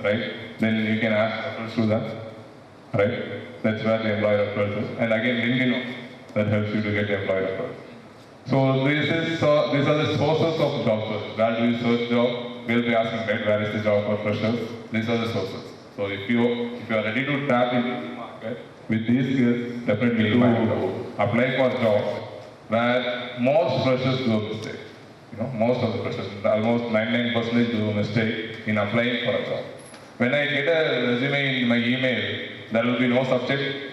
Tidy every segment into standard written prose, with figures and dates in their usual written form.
right? Then you can ask referrals to them, right? That's where the employer referrals is. And again, LinkedIn that helps you to get the employer referrals. So these are the sources of job search. Where do you search job? We'll be asking, right, where is the job for freshers? These are the sources. So if you are ready to tap into the market with these skills, definitely you have to apply for jobs where most freshers do a mistake. You know, most of the freshers, almost 99% do a mistake in applying for a job. When I get a resume in my email, there will be no subject,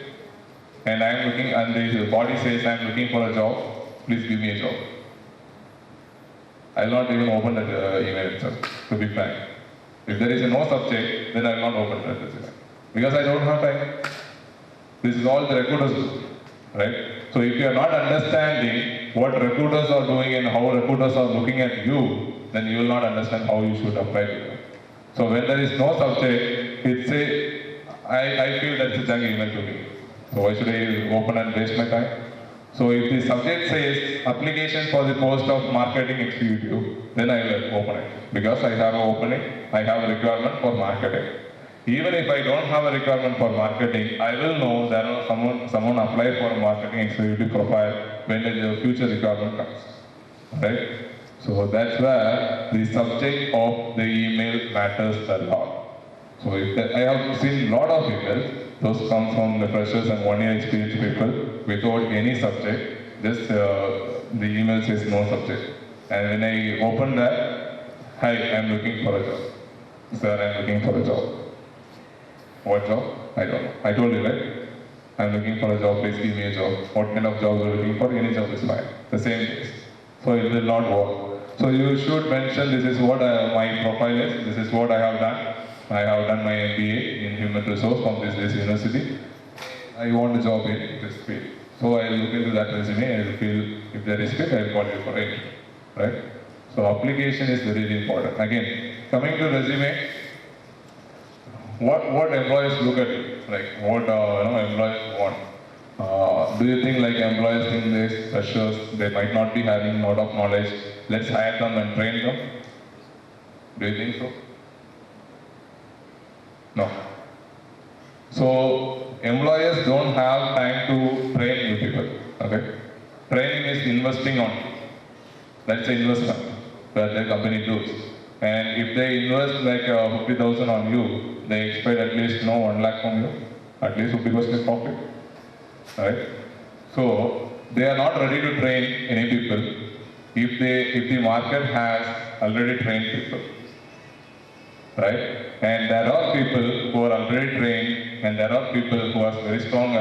and I am looking, and the body says I am looking for a job. Please give me a job. I will not even open that email itself, to be frank. If there is no subject, then I will not open that resume. Because I don't have time. This is all the recruiters do, right? So if you are not understanding what recruiters are doing and how recruiters are looking at you, then you will not understand how you should apply to them. So when there is no subject, I feel that's a junk email to me. So why should I open and waste my time? So if the subject says application for the post of marketing executive, then I will open it. Because I have an opening, I have a requirement for marketing. Even if I don't have a requirement for marketing, I will know that someone applied for a marketing executive profile when the future requirement comes. Right? So that's where the subject of the email matters a lot. So I have seen a lot of emails. Those come from the freshers and 1 year experienced people without any subject. Just the email says no subject. And when I open that, hi, I'm looking for a job. Sir, I'm looking for a job. What job? I don't know. I told you, right? I'm looking for a job, please give me a job. What kind of job you're looking for? Any job is fine. The same case. So it will not work. So you should mention this is what my profile is, this is what I have done. I have done my MBA in Human Resource from this university. I want a job in this field. So I will look into that resume and feel if there is fit, I will call you for it. Right? So application is very important. Again, coming to resume, what employers look at it? Like what employers want? Do you think like employers think this freshers, they might not be having a lot of knowledge, let's hire them and train them? Do you think so? No. So employers don't have time to train new people. Okay? Training is investing on you. That's the investment that the company does. And if they invest like 50,000 on you, they expect at least 1 lakh from you, at least 50% profit. Right? So they are not ready to train any people if the market has already trained people. Right? And there are people who are already trained, and there are people who have very strong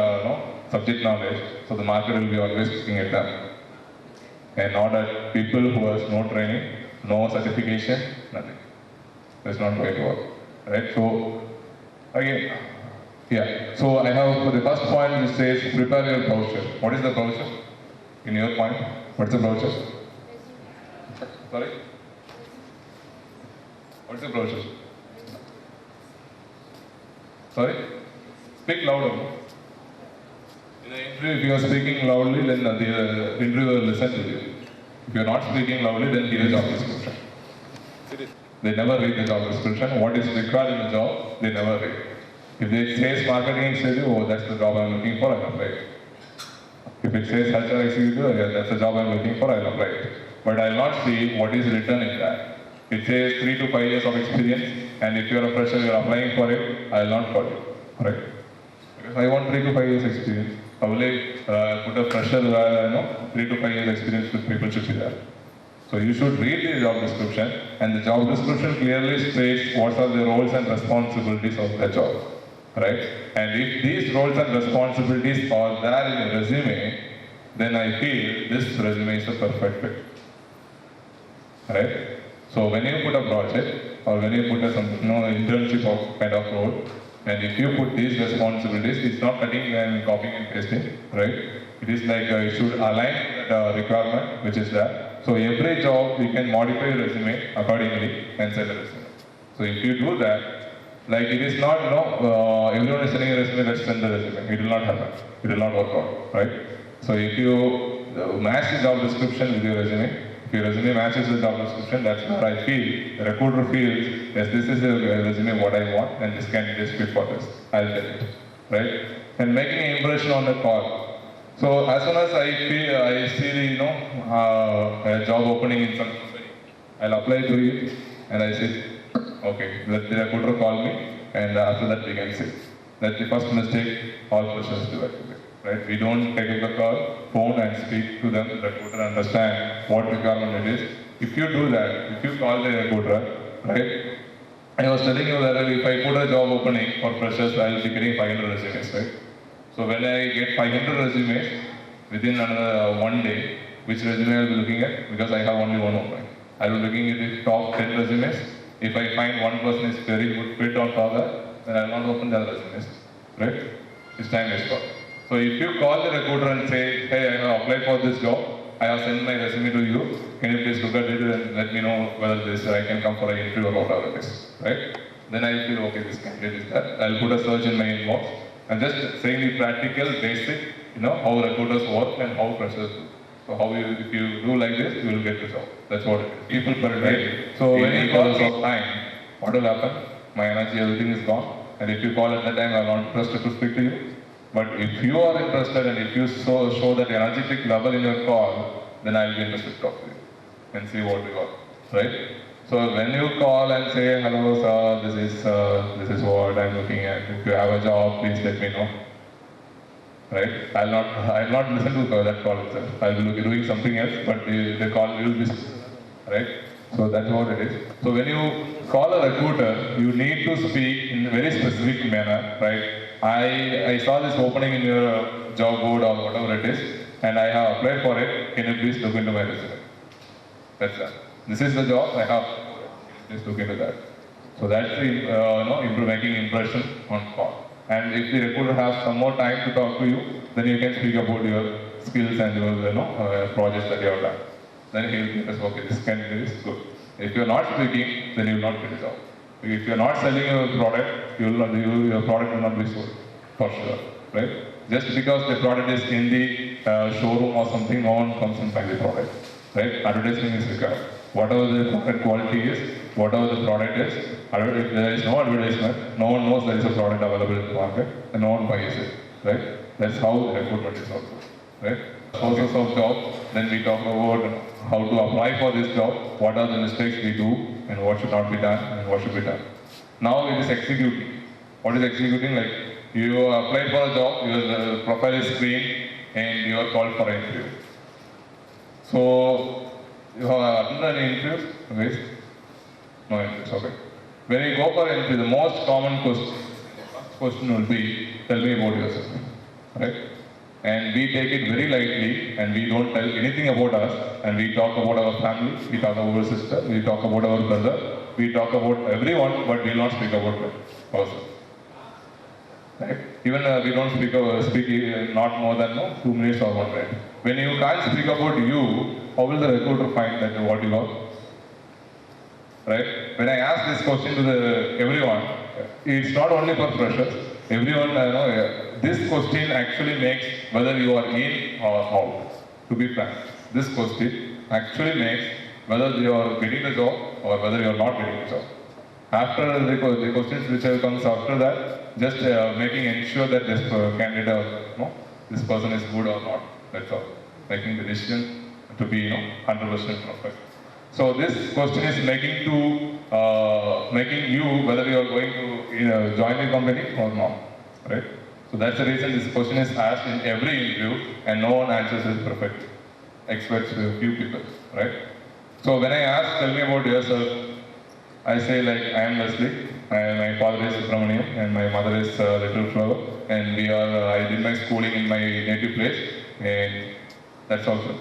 subject knowledge, so the market will be always looking at them. And not at people who have no training, no certification, nothing. That's not going to work. Right? So, again, yeah. So I have the first point which says prepare your brochure. What is the brochure? In your point, what's the brochure? Sorry? What's the brochure? Sorry? Speak louder. In the interview, if you are speaking loudly, then the interviewer will listen to you. If you are not speaking loudly, then give a job description. They never read the job description. What is required in the job, they never read. If it says marketing executive, oh, that's the job I'm looking for, I'll apply it. If it says HR executive, yeah, that's the job I'm looking for, I'll apply it. But I'll not see what is written in that. It says 3 to 5 years of experience, and if you're a fresher, you're applying for it, I'll not call you, right? Because I want 3 to 5 years experience. I will put a fresher, 3 to 5 years experience with people should be there. So you should read the job description, and the job description clearly states what are the roles and responsibilities of the job, right? And if these roles and responsibilities are there in the resume, then I feel this resume is a perfect fit, right? So when you put a project or when you put some internship of kind of role, and if you put these responsibilities, it's not cutting and copying and pasting, right? It is like you should align the requirement which is there. So every job you can modify your resume accordingly and send a resume. So if you do that, like it is not everyone is sending a resume, let's send the resume. It will not happen. It will not work out, right? So if you match the job description with your resume, If your resume matches the job description, that's where I feel, the recruiter feels, yes, this is the resume what I want, and this candidate is fit for this. I'll get it, right? And making an impression on the call. So as soon as I see the, a job opening in some company, I'll apply to it, and I say, okay, let the recruiter call me, and after that we can see. That's the first mistake all freshers do actually, right? We don't take up the call, phone and speak to them, the recruiter, understand what requirement it is. If you do that, if you call the recruiter, right? I was telling you that if I put a job opening for freshers, I'll be getting 500 resumes, right? So when I get 500 resumes, within another 1 day, which resume I'll be looking at? Because I have only one opening. I'll be looking at the top 10 resumes. If I find one person is very good fit on top of that, then I will not open the other resumes, right? It's time waste call. So if you call the recruiter and say, hey, I have applied for this job, I have sent my resume to you, can you please look at it and let me know whether I can come for an interview or whatever it is, right? Then I feel, okay, this candidate is that. I'll put a search in my inbox and just saying the practical, basic, how recruiters work and how freshers do. So if you do like this, you will get the job. That's what it is. People per day. So when you call of time, what will happen? My energy, everything is gone. And if you call at that time, I'm not interested to speak to you. But if you are interested and if you show that energetic level in your call, then I'll be interested to talk to you and see what we got, right? So when you call and say, hello sir, this is what I'm looking at. If you have a job, please let me know. Right? I'll not listen to that call itself. I'll be doing something else, but the call will be, right? So that's what it is. So when you call a recruiter, you need to speak in a very specific manner, right? I saw this opening in your job board or whatever it is, and I have applied for it. Can you please look into my resume? That's that. This is the job I have. Please look into that. So that's the making impression on call. And if the recruiter has some more time to talk to you, then you can speak about your skills and your projects that you have done. Then he will tell us, okay, this candidate is good. If you are not speaking, then you will not get a job. If you are not selling your product, your product will not be sold, for sure, right? Just because the product is in the showroom or something, no one comes and finds the product, right? Advertising is required. Whatever the product quality is, whatever the product is, if there is no advertisement, no one knows there is a product available in the market, and no one buys it, right? That's how the recruitment is also, right? Sources of job, then we talk about how to apply for this job, what are the mistakes we do, and what should not be done, and what should be done. Now it is executing. What is executing? Like, you applied for a job, your profile is screened, and you are called for an interview. So, you have attended an interview? Okay. No interviews, okay. When you go for an interview, the most common question will be, tell me about yourself, right? And we take it very lightly, and we don't tell anything about us, and we talk about our family, we talk about our sister, we talk about our brother, we talk about everyone, but we will not speak about ourselves. Right? Even we don't speak not more than 2 minutes or 1 minute. When you can't speak about you, how will the recruiter find that what you are? Right? When I ask this question to everyone, it's not only for freshers. Everyone, this question actually makes whether you are in or out. To be frank, this question actually makes whether you are getting the job or whether you are not getting the job. After the questions which comes after that, just making ensure that this candidate, this person is good or not. That's all. Making the decision to be 100% perfect. So this question is making you whether you are going to join the company or not, right? So that's the reason this question is asked in every interview, and no one answers it perfectly, except a few people, right? So when I ask, tell me about yourself, I say like, I am Leslie, my father is Subramaniam, and my mother is Little Flower, and I did my schooling in my native place, and that's also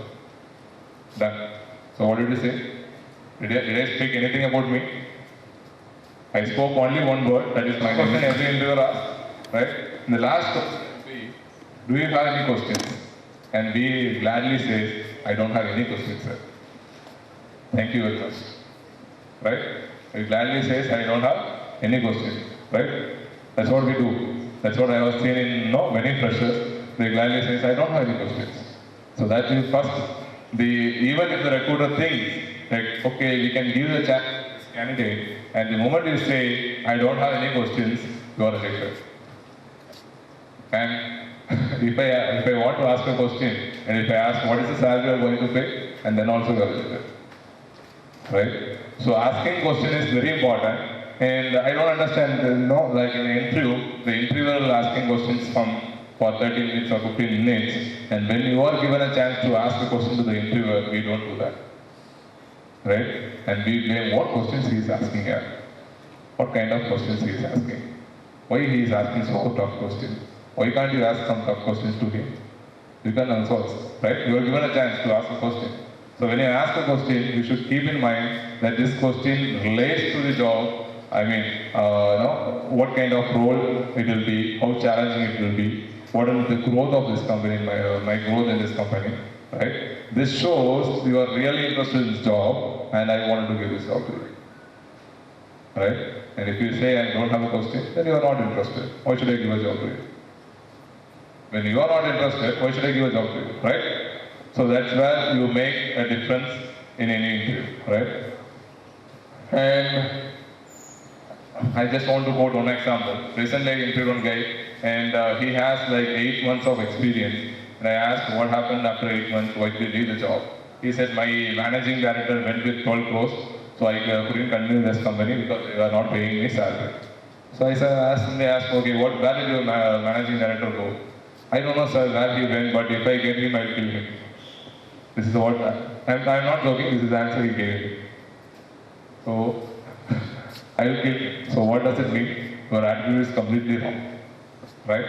done. So what did you say? Did I speak anything about me? I spoke only one word, that is my question every interviewer asks, right? In the last question, do you have any questions? And we gladly say, I don't have any questions, sir. Thank you very much. Right? We gladly says, I don't have any questions. Right? That's what we do. That's what I was seeing in many freshers. They gladly says, I don't have any questions. So that is first Even if the recruiter thinks like, okay, we can give the chance to this candidate, and the moment you say, I don't have any questions, you are rejected. And if I want to ask a question, and if I ask what is the salary you are going to pay, and then also you are rejected. Right? So asking question is very important, and I don't understand, like in an interview, the interviewer will asking questions for 30 minutes or 15 minutes, and when you are given a chance to ask a question to the interviewer, we don't do that. Right? And we blame what questions he is asking here. What kind of questions he is asking. Why he is asking so tough questions. Why can't you ask some tough questions to him? You can answer, right? You are given a chance to ask a question. So when you ask a question, you should keep in mind that this question relates to the job. I mean, what kind of role it will be, how challenging it will be, what is the growth of this company, my growth in this company, right? This shows you are really interested in this job, and I wanted to give this job to you, right? And if you say I don't have a question, then you are not interested. Why should I give a job to you? When you are not interested, why should I give a job to you, right? So that's where you make a difference in any interview, right? And I just want to quote one example. Recently I interviewed one guy, and he has like 8 months of experience. And I asked what happened after 8 months, why did he leave the job? He said, my managing director went with 12 crores, so I couldn't continue this company because they were not paying me salary. So I asked, okay, where did your managing director go? I don't know, sir, where he went, but if I get him, I'll kill him. This is what, I'm not joking, this is the answer he gave. So, I will kill him. So what does it mean? Your attitude is completely wrong, right?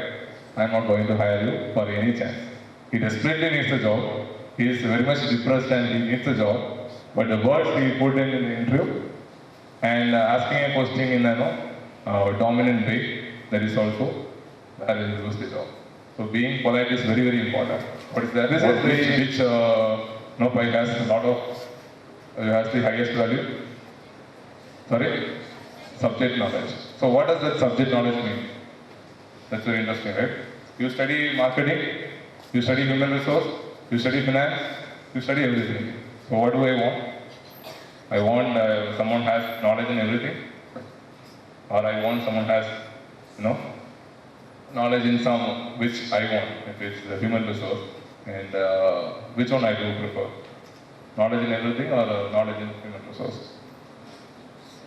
I'm not going to hire you for any chance. He desperately needs the job. He is very much depressed and he needs the job. But the words he put in the interview and asking a question in a dominant way, that is also where he will lose the job. So being polite is very, very important. What is that? This is which Pi has a lot of, has the highest value. Sorry? Subject knowledge. So what does that subject knowledge mean? That's very interesting, right? You study marketing, you study human resource, you study finance, you study everything. So what do I want? I want someone has knowledge in everything, or I want someone has, knowledge in some which I want, if it's the human resource, and which one I do prefer? Knowledge in everything or knowledge in human resource?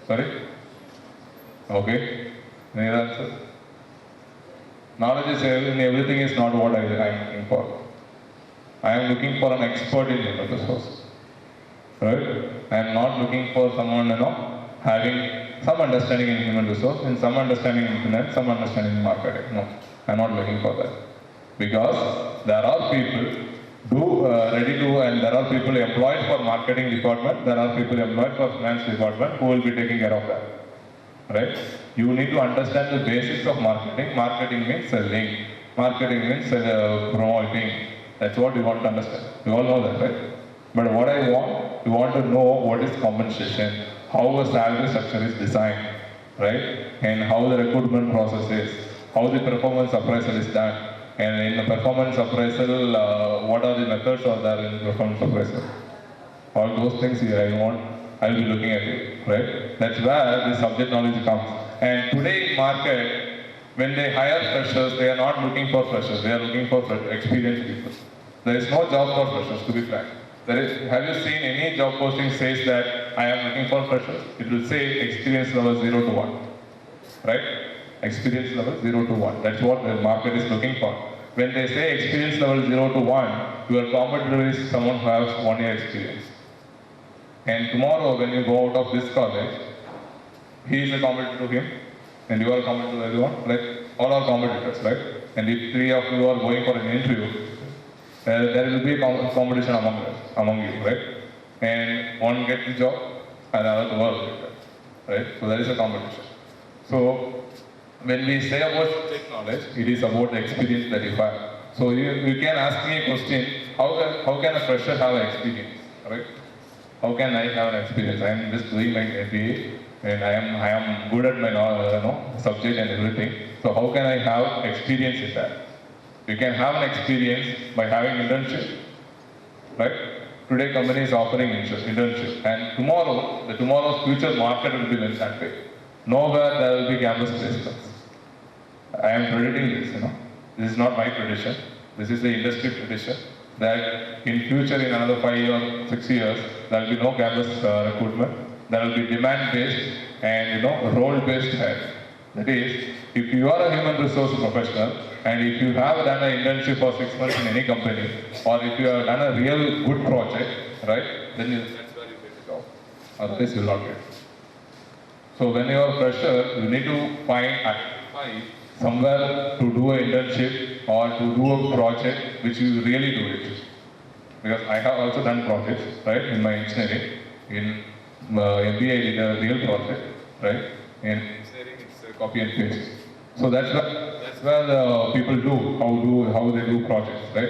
Sorry? Okay. Any other answer? Knowledge in everything is not what I am looking for. I am looking for an expert in human resource. Right? I am not looking for someone, having some understanding in human resource, and some understanding in finance, some understanding in marketing. No, I'm not looking for that. Because there are people and there are people employed for marketing department, there are people employed for finance department who will be taking care of that. Right? You need to understand the basics of marketing. Marketing means selling. Marketing means promoting. That's what you want to understand. You all know that, right? But what I want, you want to know what is compensation, how a salary structure is designed, right? And how the recruitment process is, how the performance appraisal is done. And in the performance appraisal, what are the methods are there in performance appraisal? All those things I'll be looking at it, right? That's where the subject knowledge comes. And today in market, when they hire freshers, they are not looking for freshers, they are looking for experienced people. There is no job for freshers, to be frank. Have you seen any job posting says that I am looking for freshers? It will say experience level 0 to 1, right? Experience level 0 to 1. That's what the market is looking for. When they say experience level 0 to 1, your competitor is someone who has 1 year experience. And tomorrow when you go out of this college, he is a competitor to him, and you are a competitor to everyone, like all are competitors, right? And if 3 of you are going for an interview, there will be a competition among you, right? And one gets the job, and another work, right? So there is a competition. So when we say about subject knowledge, it is about the experience that you have. So you can ask me a question, how can a fresher have an experience, right? How can I have an experience? I am just doing my MBA, and I am good at my subject and everything. So how can I have experience in that? You can have an experience by having internship, right? Today company is offering internship, and tomorrow's future market will be like that way. Nowhere there will be campus placements. I am predicting this. This is not my prediction. This is the industry prediction that in future, in another 5 or 6 years, there will be no campus recruitment. There will be demand-based and role-based hire. That is, if you are a human resource professional and if you have done an internship for 6 months in any company, or if you have done a real good project, right, then that's where you get the job. Otherwise, you will not get it. So when you are a fresher, you need to find somewhere to do an internship or to do a project which you really do it. Because I have also done projects, right, in my engineering. In MBA, I did a real project, right? In engineering, it's a copy and paste. So that's where the people how they do projects, right?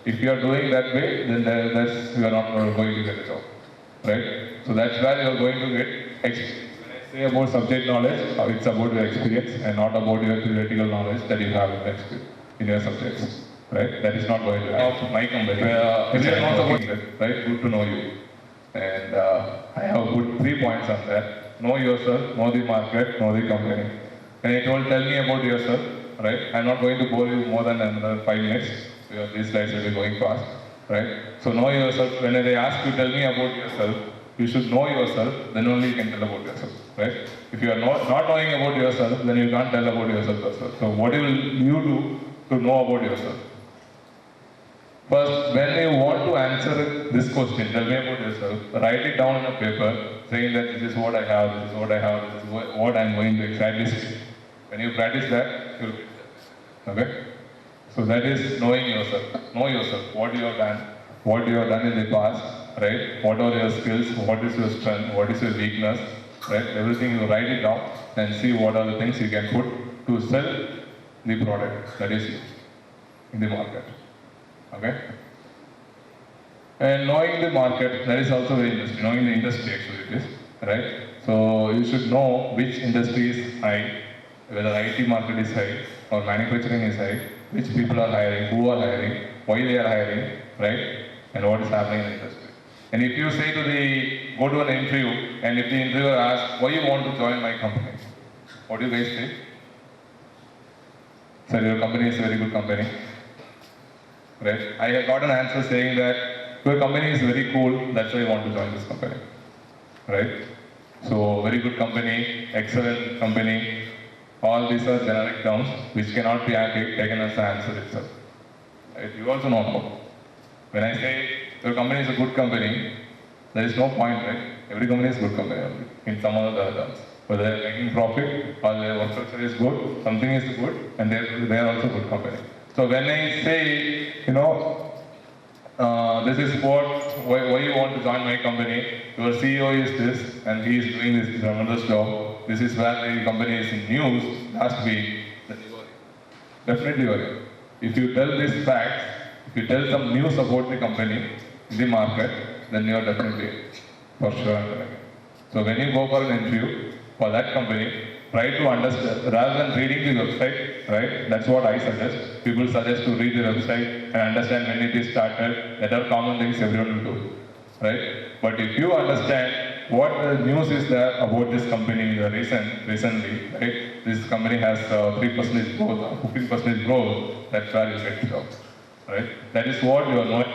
If you are doing that way, then you are not going to get a job, right? So that's where you are going to get experience. When I say about subject knowledge, it's about your experience and not about your theoretical knowledge that you have in your subjects, right? That is not going to help my company. Everyone knows about it, right? Good to know you. And I have put 3 points on that. Know yourself, know the market, know the company. When I tell me about yourself, right? I'm not going to bore you more than another 5 minutes because these slides will be going fast, right? So know yourself. When they ask you, tell me about yourself, you should know yourself, then only you can tell about yourself, right? If you are not knowing about yourself, then you can't tell about yourself as well. So what will you do to know about yourself? First, when you want to answer this question, tell me about yourself, write it down on a paper saying that this is what I have, this is what I have, this is what I'm going to exactly say. When you practice that, you'll get that. Okay? So that is knowing yourself. Know yourself, what you have done in the past, right? What are your skills, what is your strength, what is your weakness, right? Everything you write it down and see what are the things you can put to sell the product that is in the market. Okay? And knowing the market, that is also very interesting. Knowing the industry actually it is, right? So you should know which industry is high, whether IT market is high or manufacturing is high, which people are hiring, who are hiring, why they are hiring, right? And what is happening in the industry. And if you say go to an interview, and if the interviewer asks, why you want to join my company? What do you guys say? Sir, your company is a very good company. Right? I have got an answer saying that your company is very cool, that's why I want to join this company. Right? So, very good company, excellent company, all these are generic terms which cannot be taken as the answer itself. Right? You also know how. When I say your company is a good company, there is no point, right? Every company is a good company in some other terms. Whether they are making profit or their work structure is good, something is good, and they are also a good company. So when I say, this is why you want to join my company, your CEO is this, and he is doing this tremendous job, this is where the company is in news last week, then you worry. Definitely worry. If you tell these facts, if you tell some news about the company in the market, then you are definitely for sure. So when you go for an interview for that company, try to understand, rather than reading the website, right? That's what I suggest. People suggest to read the website and understand when it is started. That are common things everyone will do, right? But if you understand what the news is there about this company recently, right? This company has 3% growth, 15% growth, that's where you get the job, right? That is what you are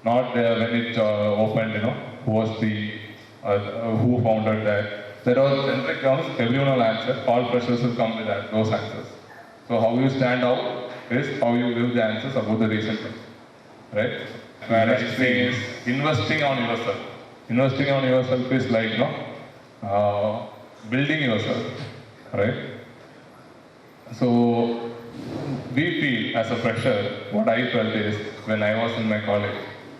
not when it opened, who was who founded that. There are generic terms, everyone will answer, all freshers will come with those answers. So how you stand out is how you give the answers about the recent things, right? And next thing is investing on yourself. Investing on yourself is like, building yourself, right? So we feel as a fresher, what I felt is, when I was in my college,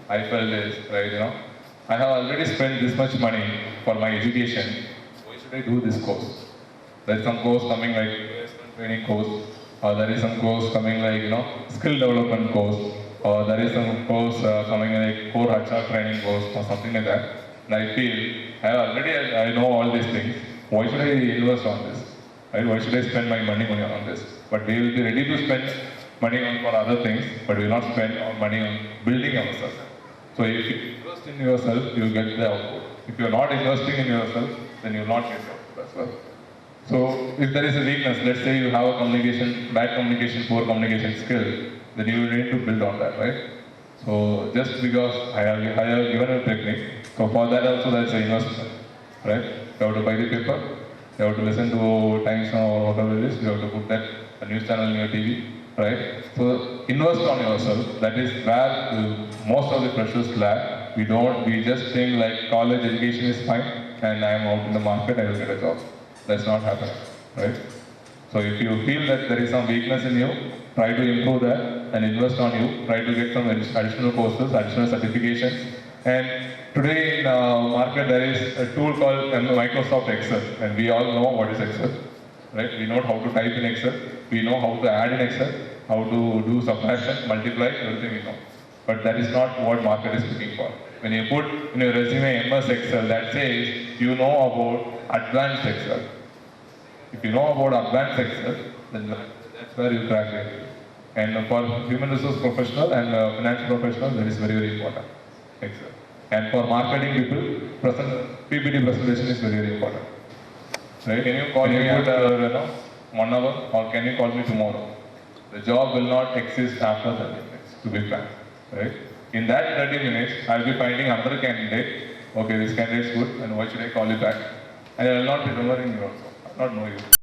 I felt is, right, I have already spent this much money for my education. I do this course. There is some course coming like training course, or there is some course coming like skill development course, or there is some course coming like core HR training course or something like that. And I feel I know all these things. Why should I invest on this? Right? Why should I spend my money on this? But we will be ready to spend money on for other things, but we will not spend our money on building ourselves. So if you invest in yourself, you get the output. If you are not investing in yourself, then you will not get the output as well. So if there is a weakness, let's say you have a bad communication, poor communication skill, then you need to build on that, right? So just because I have given a technique, so for that also that's an investment, right? You have to buy the paper, you have to listen to Times Now or whatever it is, you have to put that a news channel in your TV, right? So invest on yourself. That is where most of the freshers lack. We just think like college education is fine and I am out in the market, I will get a job. That's not happening, right? So if you feel that there is some weakness in you, try to improve that and invest on you. Try to get some additional courses, additional certifications. And today in market there is a tool called Microsoft Excel, and we all know what is Excel, right? We know how to type in Excel, we know how to add in Excel, how to do subtraction, multiply, everything we know. But that is not what market is looking for. When you put in your resume MS Excel, that says you know about advanced Excel. If you know about advanced Excel, then that's where you crack it. And for human resource professional and financial professional, that is very, very important. Excel. And for marketing people, PPT presentation is very, very important. Right? Can you call me after 1 hour, or can you call me tomorrow? The job will not exist after 30 minutes, to be frank. Right? In that 30 minutes, I will be finding another candidate. Okay, this candidate is good, and why should I call you back? And I will not be remembering you also. I will not know you.